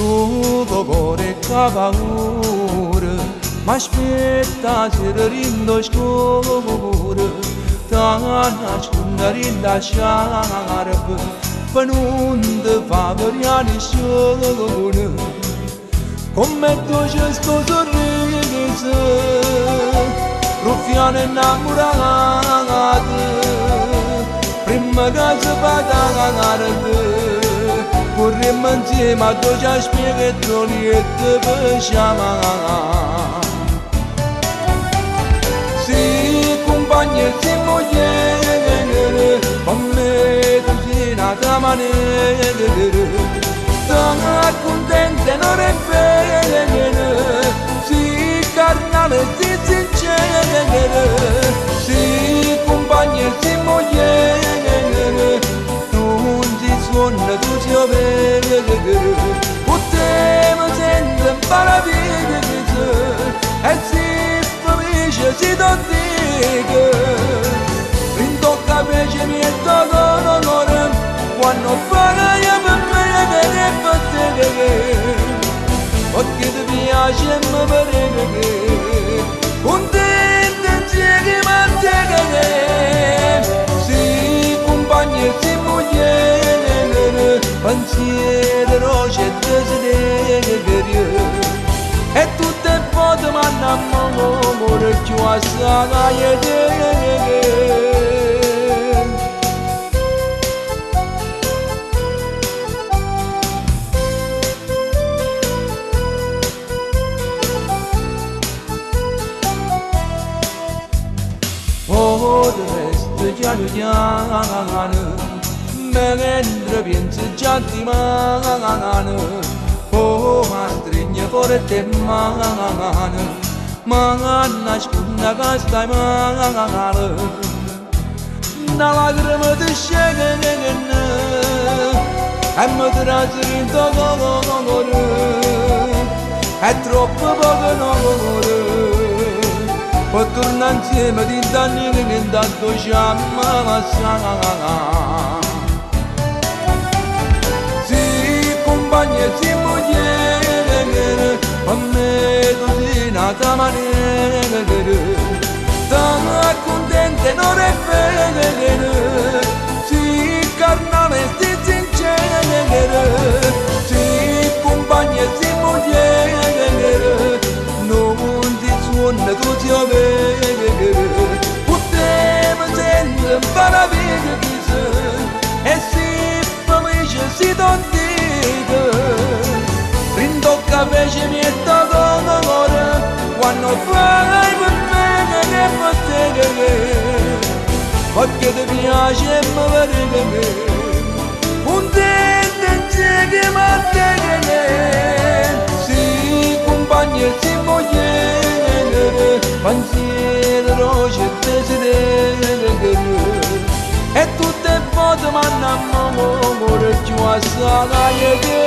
Rugogore cavaură, m-așpeta zerărind-o școră, Tanaci cundărind-a șarpă, Pănundă favărianișoră, Come doce sto sorriso, Rufiane innamorate, Prima che si vada vorremmo insieme a doce spiegazioni e te facciamo. Sì, compagni e sì mogliere, con me tu sei nata maniera, sono contenta e non è bene, sì, carnale e sì sincera, sì, compagni e sì mogliere, non si suona tu si vede, potremmo senza paradiso, e sì, felice si dico, rintocca invece mi è dato l'onore, quando fai per me che per te, perché ti piace e mi pare che, contenta e che mantiene, sì, compagni e sì mogliere, pensiero, roce e desiderio, e tutte le volte mi innamoro più assai di te. Potresti già mentre pensi già di mano, oh ma stringe forte mano, manna spunta che stai male, una lacrima ti scende e mi trasci in tuo cuore, è troppo poco onore. Poi torna insieme di danni che intanto ci ammazza. Sì, compagni e sì mogliere, a me tu sei nata maniera, sono contenta e non è bene, sì, carnale e sì sincera, sì, compagni e sì mogliere, non si suona tu si vede, potremmo senza paradiso, e sì, felice si dico, rintocca invece mi è dato l'onore, quando fai per me che per te, perché ti piace e mi pare che, contenta e che mantiene, sì, compagni e sì mogliere, pensiero, roce e desiderio, e tutte le volte mi innamoro più assai di te.